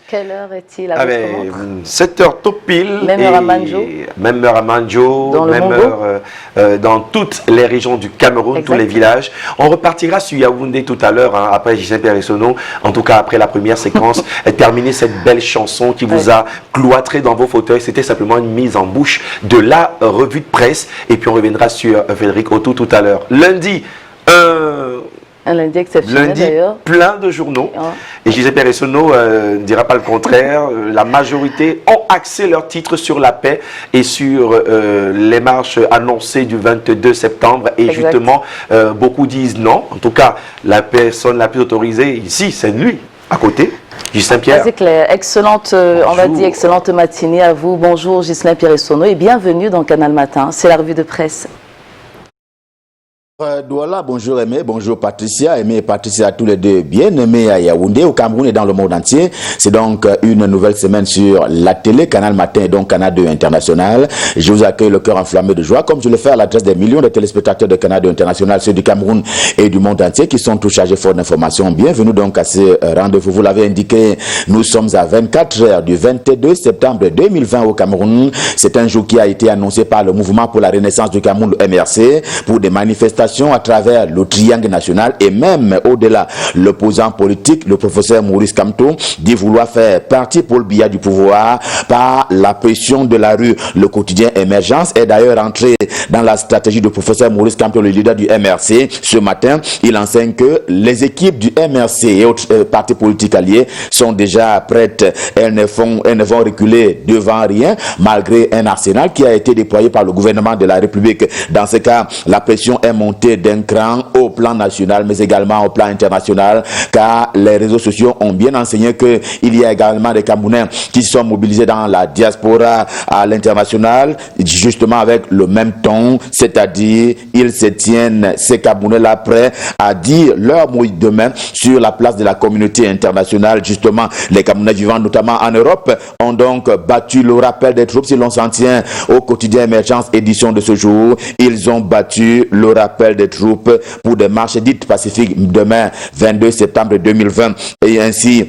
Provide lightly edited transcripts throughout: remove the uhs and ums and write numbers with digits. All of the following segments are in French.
Quelle heure est-il à votre montre? 7 heures tout pile. Même heure à Manjo. Même heure à Manjo, même heure dans toutes les régions du Cameroun, tous les villages. On repartira sur Yaoundé tout à l'heure, hein, après Gislain Peressono. En tout cas, après la première séquence, terminer cette belle chanson qui vous a cloîtré dans vos fauteuils. C'était simplement une mise en bouche de la revue de presse. Et puis on reviendra sur Frédéric Otto tout à l'heure. Lundi, un lundi exceptionnel d'ailleurs. Plein de journaux. Et Gislain Peressono ne dira pas le contraire. La majorité ont axé leur titre sur la paix et sur les marches annoncées du 22 septembre. Et justement, beaucoup disent non. En tout cas, la personne la plus autorisée ici, c'est lui, à côté. Gislain Pierre. C'est clair. Excellente, on va dire excellente matinée à vous. Bonjour Gislain Peressono et bienvenue dans Canal Matin. C'est la revue de presse. Douala, bonjour Aimé, bonjour Patricia. Aimé et Patricia, tous les deux bien-aimés à Yaoundé, au Cameroun et dans le monde entier. C'est donc une nouvelle semaine sur la télé, Canal Matin et donc Canal 2 International. Je vous accueille le cœur enflammé de joie, comme je le fais à l'adresse des millions de téléspectateurs de Canal 2 International, ceux du Cameroun et du monde entier qui sont tous chargés fort d'informations. Bienvenue donc à ce rendez-vous. Vous l'avez indiqué, nous sommes à 24 heures du 22 septembre 2020 au Cameroun. C'est un jour qui a été annoncé par le Mouvement pour la Renaissance du Cameroun, le MRC, pour des manifestations à travers le triangle national et même au-delà. L'opposant politique, le professeur Maurice Kamto, dit vouloir faire partie Paul Biya du pouvoir par la pression de la rue. Le quotidien Émergence est d'ailleurs entré dans la stratégie du professeur Maurice Kamto, le leader du MRC. Ce matin, il enseigne que les équipes du MRC et autres partis politiques alliés sont déjà prêtes. Elles ne vont reculer devant rien, malgré un arsenal qui a été déployé par le gouvernement de la République. Dans ce cas, la pression est montée d'un cran au plan national, mais également au plan international, car les réseaux sociaux ont bien enseigné qu'il y a également des Camerounais qui sont mobilisés dans la diaspora à l'international, justement avec le même ton, c'est-à-dire ils se tiennent, ces Camerounais-là, prêts à dire leur mot demain sur la place de la communauté internationale. Justement, les Camerounais vivant notamment en Europe ont donc battu le rappel des troupes, si l'on s'en tient au quotidien Émergence édition de ce jour. Ils ont battu le rappel des troupes pour des marches dites pacifiques demain 22 septembre 2020 et ainsi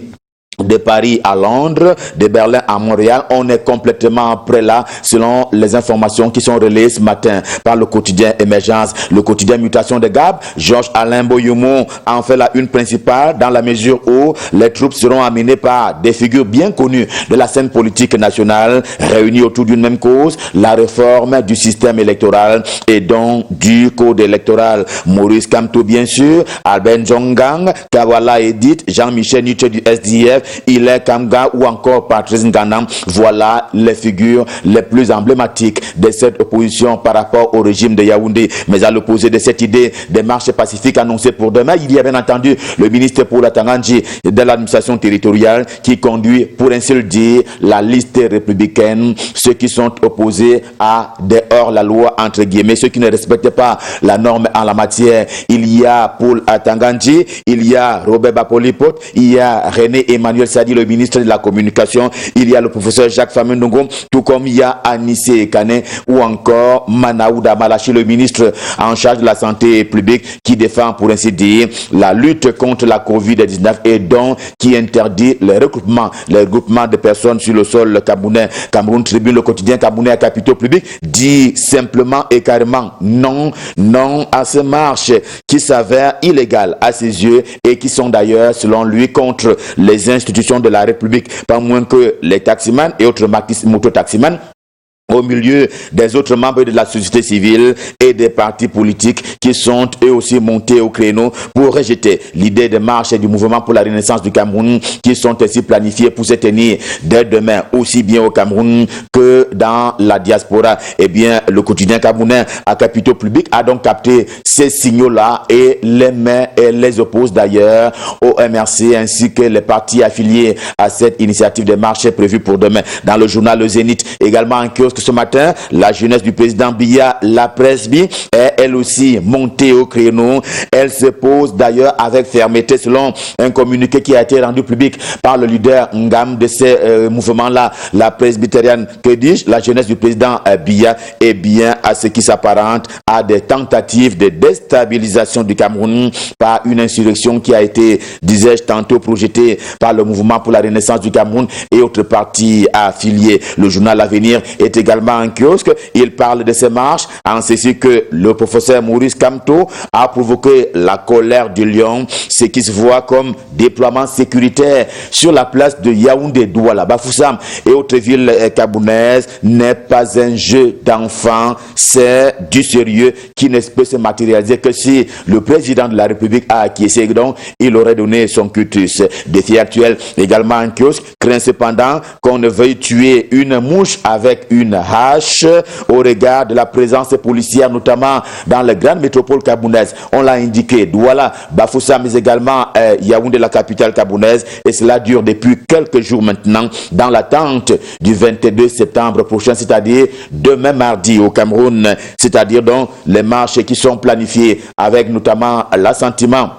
de Paris à Londres, de Berlin à Montréal, on est complètement prêt là, selon les informations qui sont relayées ce matin par le quotidien Émergence, le quotidien Mutation de Gab. Georges Alain Boyoumou en fait la une principale dans la mesure où les troupes seront amenées par des figures bien connues de la scène politique nationale, réunies autour d'une même cause, la réforme du système électoral et donc du code électoral. Maurice Kamto, bien sûr, Albert Njongang, Kawala Edith, Jean-Michel Nietzsche du SDF, il est Kamga ou encore Patrice Nganam. Voilà les figures les plus emblématiques de cette opposition par rapport au régime de Yaoundé. Mais à l'opposé de cette idée des marches pacifiques annoncées pour demain, il y a bien entendu le ministre pour la Tangandji de l'administration territoriale qui conduit, pour ainsi le dire, la liste républicaine, ceux qui sont opposés à des hors-la-loi, entre guillemets, ceux qui ne respectent pas la norme en la matière. Il y a Paul Atangandji, il y a Robert Bapolipot, il y a René Emmanuel Sadi, le ministre de la Communication, il y a le professeur Jacques Famundongo, tout comme il y a Anissé Kane ou encore Manaouda Malachi, le ministre en charge de la santé publique qui défend, pour ainsi dire, la lutte contre la Covid-19 et donc qui interdit les regroupements de personnes sur le sol camerounais. Cameroun Tribune, le quotidien camerounais à capitaux publics, dit simplement et carrément non à ces marches qui s'avèrent illégales à ses yeux et qui sont d'ailleurs, selon lui, contre les institutions de la République, pas moins que les taximans et autres mototaximans, au milieu des autres membres de la société civile et des partis politiques qui sont eux aussi montés au créneau pour rejeter l'idée de marche du mouvement pour la renaissance du Cameroun qui sont ainsi planifiés pour se tenir dès demain aussi bien au Cameroun que dans la diaspora. Eh bien, le quotidien camerounais à capitaux publics a donc capté ces signaux-là et les met et les oppose d'ailleurs au MRC ainsi que les partis affiliés à cette initiative de marche prévue pour demain. Dans le journal Le Zénith, également en kiosque, kiosque ce matin, la jeunesse du président Biya, la Presby, est elle aussi montée au créneau. Elle se pose d'ailleurs avec fermeté selon un communiqué qui a été rendu public par le leader Ngam de ces mouvements-là, la presbytérienne, que dis-je, la jeunesse du président Biya, est bien à ce qui s'apparente à des tentatives de déstabilisation du Cameroun par une insurrection qui a été, disais-je tantôt, projetée par le mouvement pour la renaissance du Cameroun et autres partis affiliés. Le journal L'Avenir est également en kiosque. Il parle de ces marches en ceci que le professeur Maurice Kamto a provoqué la colère du lion, ce qui se voit comme déploiement sécuritaire sur la place de Yaoundé, Douala, Bafoussam et autres villes camerounaises n'est pas un jeu d'enfant, c'est du sérieux qui ne peut se matérialiser que si le président de la République a acquiescé, donc il aurait donné son cutus. Défi actuel également en kiosque, craint cependant qu'on ne veuille tuer une mouche avec une hache au regard de la présence policière, notamment dans les grandes métropoles camerounaises. On l'a indiqué, Douala, Bafoussam, mais également Yaoundé, la capitale camerounaise, et cela dure depuis quelques jours maintenant, dans l'attente du 22 septembre prochain, c'est-à-dire demain mardi au Cameroun, c'est-à-dire donc les marches qui sont planifiées avec notamment l'assentiment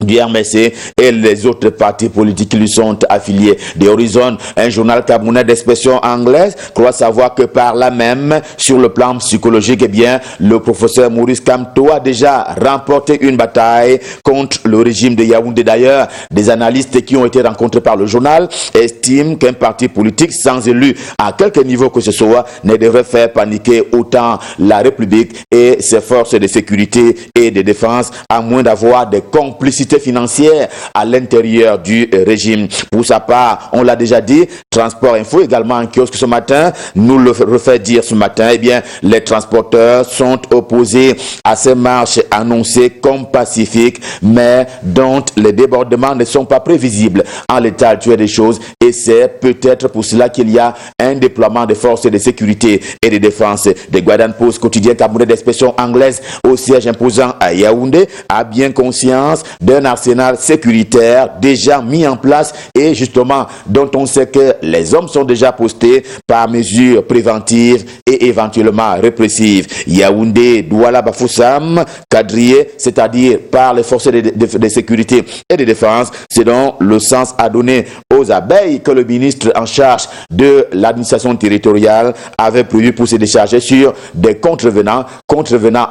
du RMC et les autres partis politiques qui lui sont affiliés. The Horizon, un journal camerounais d'expression anglaise, croit savoir que par là même, sur le plan psychologique, eh bien, le professeur Maurice Kamto a déjà remporté une bataille contre le régime de Yaoundé. D'ailleurs, des analystes qui ont été rencontrés par le journal estiment qu'un parti politique sans élu à quelque niveau que ce soit ne devrait faire paniquer autant la République et ses forces de sécurité et de défense, à moins d'avoir des complicités financière à l'intérieur du régime. Pour sa part, on l'a déjà dit, Transport Info également en kiosque ce matin, nous le refait dire ce matin, eh bien, les transporteurs sont opposés à ces marches annoncées comme pacifiques, mais dont les débordements ne sont pas prévisibles en l'état actuel des choses, et c'est peut-être pour cela qu'il y a un déploiement de forces de sécurité et de défense. The Guardian Post, quotidien camerounais d'expression anglaise au siège imposant à Yaoundé, a bien conscience d'un arsenal sécuritaire déjà mis en place et justement dont on sait que les hommes sont déjà postés par mesures préventives et éventuellement répressives. Yaoundé, Douala, Bafoussam, quadrillé, c'est-à-dire par les forces de sécurité et de défense, c'est donc le sens à donner aux abeilles que le ministre en charge de l'administration territoriale avait prévu pour se décharger sur des contrevenants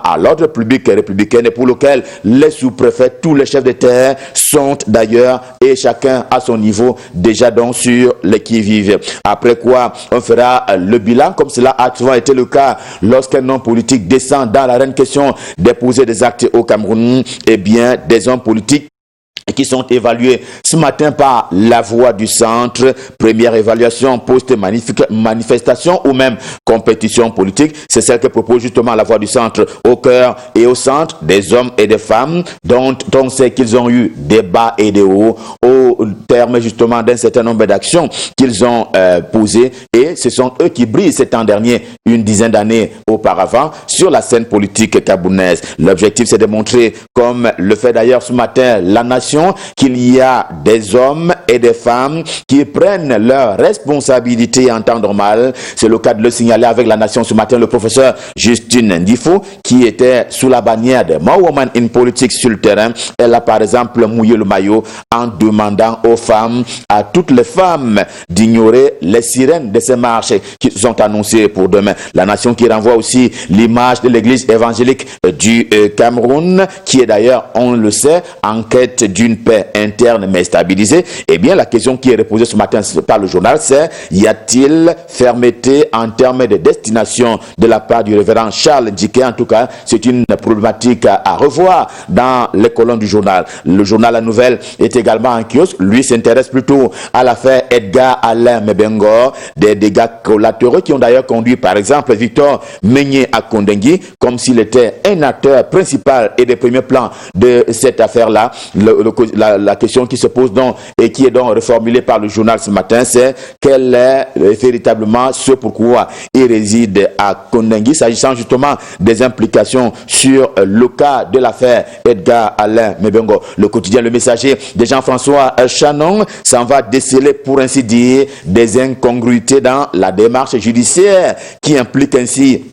à l'ordre public et républicain, et pour lequel les sous-préfets, tous les chefs de terre sont d'ailleurs, et chacun à son niveau, déjà donc sur les qui-vive. Après quoi, on fera le bilan, comme cela a souvent été le cas lorsqu'un homme politique descend dans l'arène question d'épouser des actes au Cameroun, eh bien, des hommes politiques qui sont évalués ce matin par la Voix du Centre. Première évaluation post-manifestation ou même compétition politique, c'est celle que propose justement la Voix du Centre, au cœur et au centre des hommes et des femmes dont on sait qu'ils ont eu des bas et des hauts au terme justement d'un certain nombre d'actions qu'ils ont posées, et ce sont eux qui brillent ces temps derniers, une dizaine d'années auparavant, sur la scène politique camerounaise. L'objectif, c'est de montrer, comme le fait d'ailleurs ce matin La Nation, qu'il y a des hommes et des femmes qui prennent leurs responsabilités en temps normal. C'est le cas de le signaler avec La Nation ce matin le professeur Justine Ndifo, qui était sous la bannière de More Women in Politics sur le terrain. Elle a par exemple mouillé le maillot en demandant aux femmes, à toutes les femmes, d'ignorer les sirènes de ces marches qui sont annoncées pour demain. La Nation qui renvoie aussi l'image de l'église évangélique du Cameroun, qui est d'ailleurs, on le sait, en quête d'une paix interne mais stabilisée. Eh bien, la question qui est reposée ce matin par le journal, c'est: y a-t-il fermeté en termes de destination de la part du révérend Charles Djiké? En tout cas, c'est une problématique à revoir dans les colonnes du journal. Le journal La Nouvelle est également en kiosque. Lui s'intéresse plutôt à l'affaire Edgar Alain Mebengor, des dégâts collatéraux qui ont d'ailleurs conduit par exemple Victor Meigné à Kondengui, comme s'il était un acteur principal et des premiers plans de cette affaire-là. Le la question qui se pose donc et qui est donc reformulée par le journal ce matin, c'est quel est véritablement ce pourquoi il réside à Koningui, s'agissant justement des implications sur le cas de l'affaire Edgar Alain Mebengo. Le quotidien Le Messager de Jean-François Chanon s'en va déceler pour ainsi dire des incongruités dans la démarche judiciaire qui implique ainsi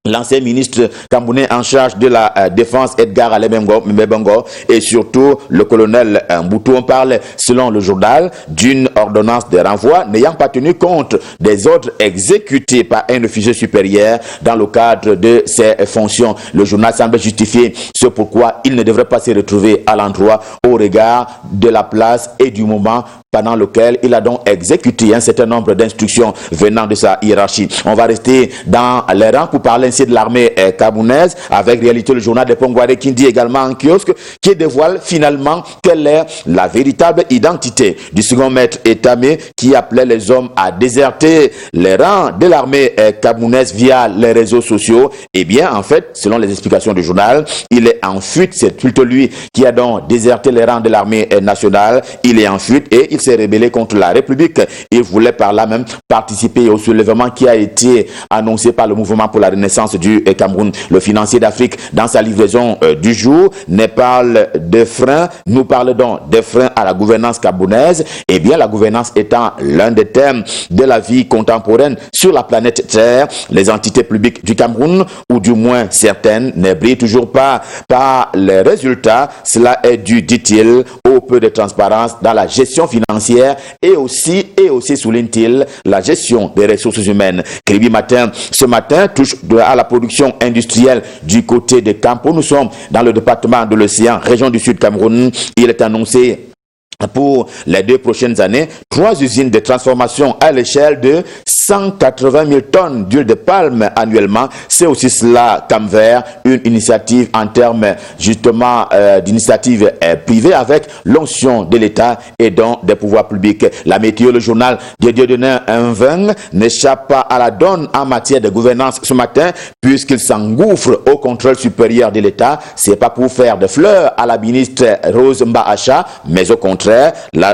l'ancien ministre camerounais en charge de la défense Edgar Alain Mebengo et surtout le colonel Mboutou. On parle, selon le journal, d'une ordonnance de renvoi n'ayant pas tenu compte des ordres exécutés par un officier supérieur dans le cadre de ses fonctions. Le journal semble justifier ce pourquoi il ne devrait pas se retrouver à l'endroit au regard de la place et du moment pendant lequel il a donc exécuté un certain nombre d'instructions venant de sa hiérarchie. On va rester dans les rangs pour parler ainsi de l'armée camerounaise, avec réalité le journal de Pongouaré qui dit également en kiosque, qui dévoile finalement quelle est la véritable identité du second maître Etamé qui appelait les hommes à déserter les rangs de l'armée camerounaise via les réseaux sociaux. Eh bien, en fait, selon les explications du journal, il est en fuite. C'est plutôt lui qui a donc déserté les rangs de l'armée nationale. Il est en fuite et il s'est rébellé contre la République. Il voulait par là même participer au soulèvement qui a été annoncé par le mouvement pour la renaissance du Cameroun. Le financier d'Afrique, dans sa livraison du jour, nous parle de freins, nous parle donc des freins à la gouvernance camerounaise. Eh bien, la gouvernance étant l'un des thèmes de la vie contemporaine sur la planète Terre, les entités publiques du Cameroun, ou du moins certaines, ne brillent toujours pas par les résultats. Cela est dû, dit-il, au peu de transparence dans la gestion financière et aussi souligne-t-il, la gestion des ressources humaines. Kribi Matin, ce matin, touche à la production industrielle du côté de Campo. Nous sommes dans le département de l'Océan, région du Sud Cameroun. Il est annoncé pour les 2 prochaines années, 3 usines de transformation à l'échelle de 180 000 tonnes d'huile de palme annuellement. C'est aussi cela, Camvert, une initiative en termes justement d'initiative privée avec l'onction de l'État et donc des pouvoirs publics. La météo, le journal de Dieudonné Nveng n'échappe pas à la donne en matière de gouvernance ce matin puisqu'il s'engouffre au contrôle supérieur de l'État. C'est pas pour faire de fleurs à la ministre Rose Mbahacha, mais au contraire,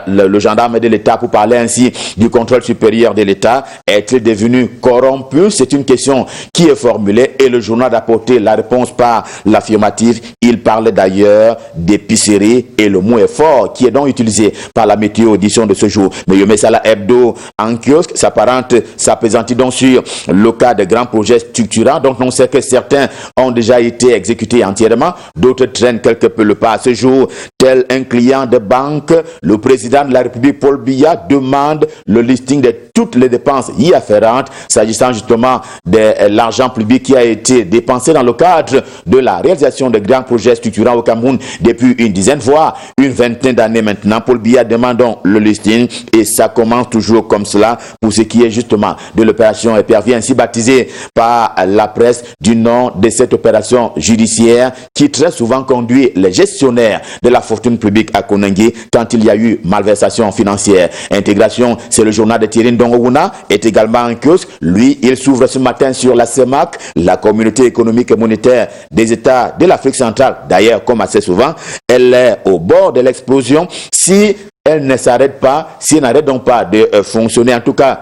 le gendarme de l'État, pour parler ainsi du contrôle supérieur de l'État, est-il devenu corrompu? C'est une question qui est formulée et le journal a apporté la réponse par l'affirmative. Il parle d'ailleurs d'épicerie et le mot est fort qui est donc utilisé par la météo audition de ce jour. Mais le Messala Hebdo en kiosque s'appesantit donc sur le cas de grands projets structurants. Donc on sait que certains ont déjà été exécutés entièrement, d'autres traînent quelque peu le pas. À ce jour, tel un client de banque, le président de la République, Paul Biya, demande le listing de toutes les dépenses y afférentes, s'agissant justement de l'argent public qui a été dépensé dans le cadre de la réalisation de grands projets structurants au Cameroun depuis une dizaine, voire une vingtaine d'années maintenant. Paul Biya demande donc le listing et ça commence toujours comme cela pour ce qui est justement de l'opération Épervier, ainsi baptisée par la presse du nom de cette opération judiciaire qui très souvent conduit les gestionnaires de la fortune publique à Koningui quand il y a eu malversation financière. Intégration, c'est le journal de Thierry Ndongowuna, est également en kiosque. Lui, il s'ouvre ce matin sur la CEMAC, la communauté économique et monétaire des États de l'Afrique centrale. D'ailleurs, comme assez souvent, elle est au bord de l'explosion si elle ne s'arrête pas, si elle n'arrête donc pas de fonctionner. En tout cas,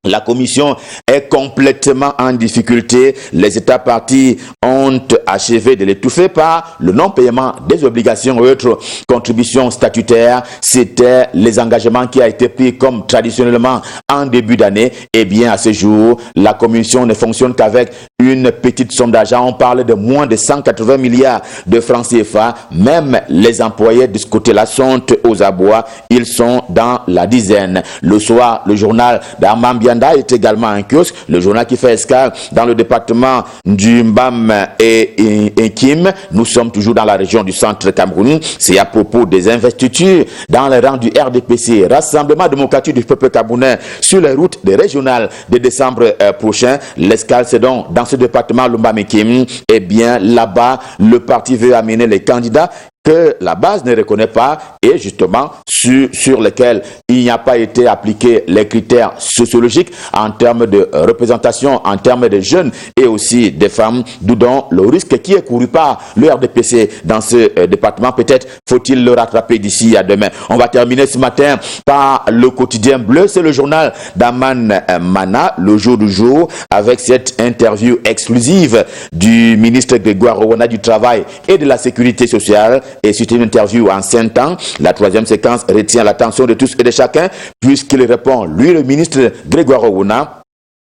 la commission est complètement en difficulté. Les États partis ont achevé de l'étouffer par le non-paiement des obligations et autres contributions statutaires. C'était les engagements qui ont été pris comme traditionnellement en début d'année. Eh bien, à ce jour, la commission ne fonctionne qu'avec une petite somme d'argent. On parle de moins de 180 milliards de francs CFA. Même les employés de ce côté-là sont aux abois. Ils sont dans la dizaine. Le soir, le journal d'Armand Bianda est également un kiosque, le journal qui fait escale dans le département du Mbam et Kim. Nous sommes toujours dans la région du centre Cameroun. C'est à propos des investitures dans les rangs du RDPC, Rassemblement démocratique du peuple camerounais, sur les routes des régionales de décembre prochain. L'escale, c'est donc dans ce département, le Mbam et Kim. Eh bien, là-bas, le parti veut amener les candidats que la base ne reconnaît pas et justement sur lesquels il n'y a pas été appliqué les critères sociologiques en termes de représentation, en termes de jeunes et aussi des femmes, d'où donc le risque qui est couru par le RDPC dans ce département. Peut-être faut-il le rattraper d'ici à demain. On va terminer ce matin par le quotidien bleu, c'est le journal d'Aman Mana, le jour du jour, avec cette interview exclusive du ministre Grégoire Rowona du Travail et de la Sécurité sociale. Et c'est une interview en 5 temps. La troisième séquence retient l'attention de tous et de chacun, puisqu'il répond, lui, le ministre Grégoire Rowona,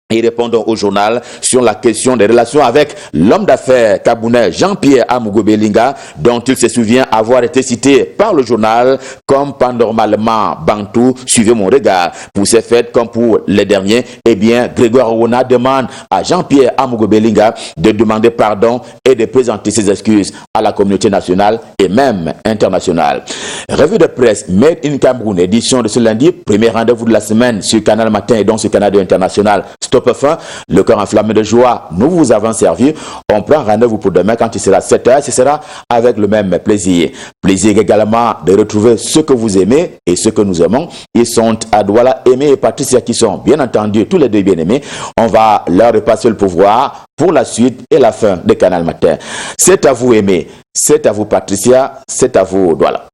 et répondant au journal sur la question des relations avec l'homme d'affaires camerounais Jean-Pierre Amougou Belinga, dont il se souvient avoir été cité par le journal comme pas normalement bantou, suivez mon regard. Pour ces faits comme pour les derniers, eh bien, Grégoire Rowona demande à Jean-Pierre Amougou Belinga de demander pardon et de présenter ses excuses à la communauté nationale et même internationale. Revue de presse Made in Cameroun, édition de ce lundi, premier rendez-vous de la semaine sur Canal Matin et donc sur Canal 2 International. Stop fin, le cœur enflammé de joie, nous vous avons servi. On prend rendez-vous pour demain quand il sera 7h, ce sera avec le même plaisir. Plaisir également de retrouver ceux que vous aimez et ceux que nous aimons. Ils sont à Douala, Aimé et Patricia qui sont bien entendu tous les deux bien-aimés. On va leur repasser le pouvoir pour la suite et la fin de Canal Matin. C'est à vous Aimé, c'est à vous Patricia, c'est à vous Douala.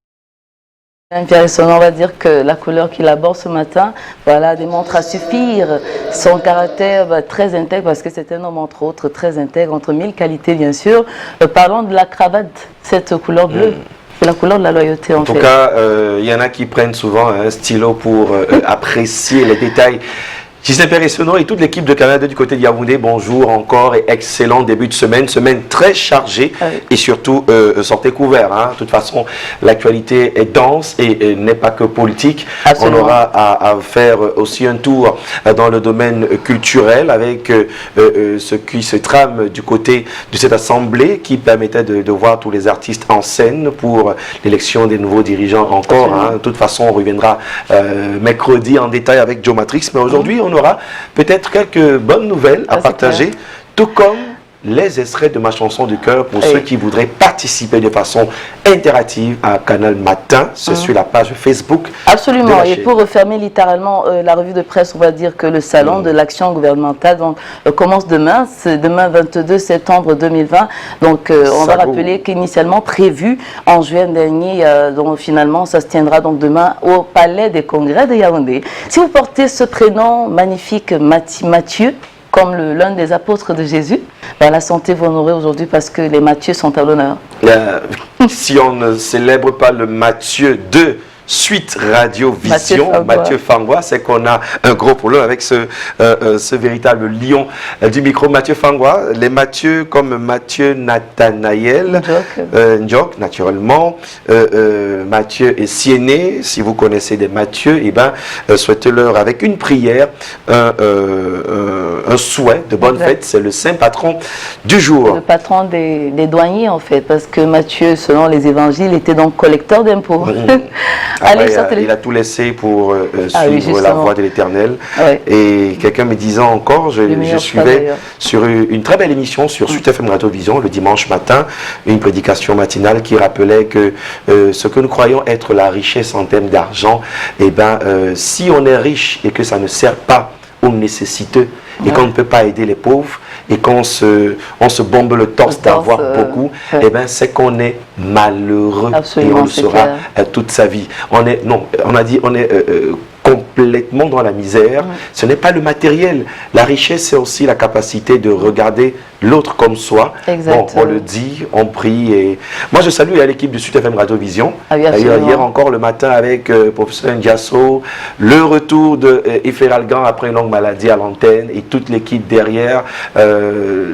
On va dire que la couleur qu'il aborde ce matin, voilà, démontre à suffire son caractère très intègre, parce que c'est un homme entre autres très intègre, entre mille qualités bien sûr. Parlons de la cravate, cette couleur bleue. C'est la couleur de la loyauté en fait. En tout cas, il y en a qui prennent souvent un stylo pour apprécier les détails. Gisèle Peressono et toute l'équipe de Canal 2 du côté de Yaoundé, bonjour encore et excellent début de semaine très chargée et surtout sortez couverts. Hein. De toute façon, l'actualité est dense et n'est pas que politique. Absolument. On aura à faire aussi un tour dans le domaine culturel avec ce qui se trame du côté de cette assemblée qui permettait de voir tous les artistes en scène pour l'élection des nouveaux dirigeants encore. Hein. De toute façon, on reviendra mercredi en détail avec Joe Matrix, mais aujourd'hui, on aura peut-être quelques bonnes nouvelles à partager, tout comme les extraits de ma chanson du cœur pour ceux qui voudraient participer de façon interactive à Canal Matin. C'est sur la page Facebook. Absolument. Et pour refermer littéralement la revue de presse, on va dire que le salon de l'action gouvernementale commence demain. C'est demain 22 septembre 2020. Donc on va rappeler qu'initialement prévu en juin dernier, donc finalement ça se tiendra donc demain au Palais des Congrès de Yaoundé. Si vous portez ce prénom magnifique Mathieu, comme l'un des apôtres de Jésus, la santé vous honorer aujourd'hui parce que les Mathieu sont à l'honneur. Si on ne célèbre pas le Mathieu de Suite Radio Vision, Mathieu Fangwa, c'est qu'on a un gros problème avec ce véritable lion du micro. Mathieu Fangwa, les Mathieu comme Mathieu Nathanaël, Njok naturellement, Mathieu et Siéné, si vous connaissez des Mathieu, eh ben, souhaitez-leur avec une prière, un souhait de bonne fête, c'est le saint patron du jour. Le patron des douaniers en fait, parce que Mathieu, selon les évangiles, était donc collecteur d'impôts. Après, il a tout laissé pour suivre la voie de l'Éternel. Et quelqu'un me disant encore, je suivais sur une très belle émission sur Suite FM Radio Vision le dimanche matin, une prédication matinale qui rappelait que ce que nous croyons être la richesse en termes d'argent, eh ben, si on est riche et que ça ne sert pas aux nécessiteux et qu'on ne peut pas aider les pauvres et qu'on se bombe le torse d'avoir beaucoup, eh ben, c'est qu'on est malheureux. Absolument, et on le sera toute sa vie. On est complètement dans la misère. Ce n'est pas le matériel. La richesse, c'est aussi la capacité de regarder l'autre comme soi. Bon, on le dit, on prie. Et moi, je salue l'équipe de Sud FM Radio Vision. Hier encore le matin avec professeur Ndiasso, le retour de Iféralgan après une longue maladie à l'antenne et toute l'équipe derrière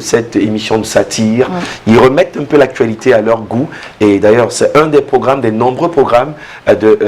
cette émission de satire. Ils remettent un peu l'actualité à leur goût. Et d'ailleurs, c'est un des programmes, des nombreux programmes de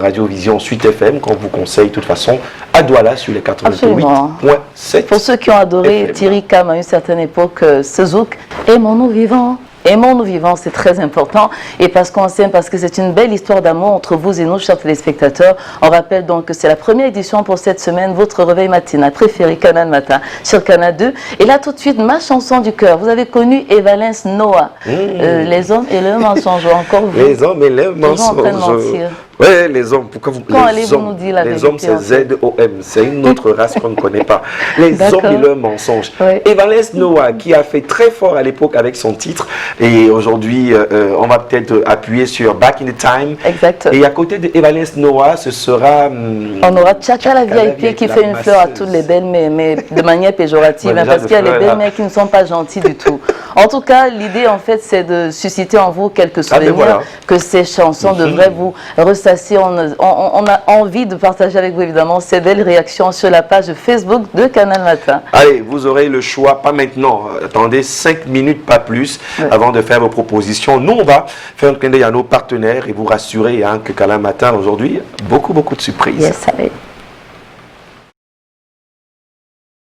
Radio Vision Sud FM qu'on vous conseille de toute façon à Douala sur les 88.7. Pour ceux qui ont adoré FM. Thierry Cam à une certaine époque, ce zouk, aimons-nous vivants. Aimons-nous vivants, c'est très important. Et parce qu'on s'aime, parce que c'est une belle histoire d'amour entre vous et nous, chers téléspectateurs. On rappelle donc que c'est la première édition pour cette semaine, votre réveil matinal préféré, Canal Matin, sur Canal 2. Et là, tout de suite, ma chanson du cœur. Vous avez connu Evalens Noah. Les hommes et leurs mensonges, encore vous. Les hommes et leurs mensonges. En train de mentir. Oui, les hommes. Pourquoi vous Quand allez-vous nous dire la les hommes, vérité, c'est Z-O-M. C'est une autre race qu'on ne connaît pas. Les hommes et leurs mensonges. Ouais. Evalens Noah, qui a fait très fort à l'époque avec son titre. Et aujourd'hui, on va peut-être appuyer sur Back in the Time. Exact. Et à côté de Evalens Noah, ce sera... on aura Tchaka la VIP qui fait une fleur à toutes les belles, mais de manière péjorative. Ouais, parce qu'il y a les belles mères qui ne sont pas gentilles du tout. En tout cas, l'idée, en fait, c'est de susciter en vous quelques souvenirs, voilà. que ces chansons devraient vous ressasser. On a envie de partager avec vous, évidemment, ces belles réactions sur la page Facebook de Canal Matin. Allez, vous aurez le choix, pas maintenant. Attendez 5 minutes, pas plus, avant de faire vos propositions. Nous, on va faire un clin d'œil à nos partenaires et vous rassurer que Canal Matin, aujourd'hui, beaucoup de surprises. Yes, allez.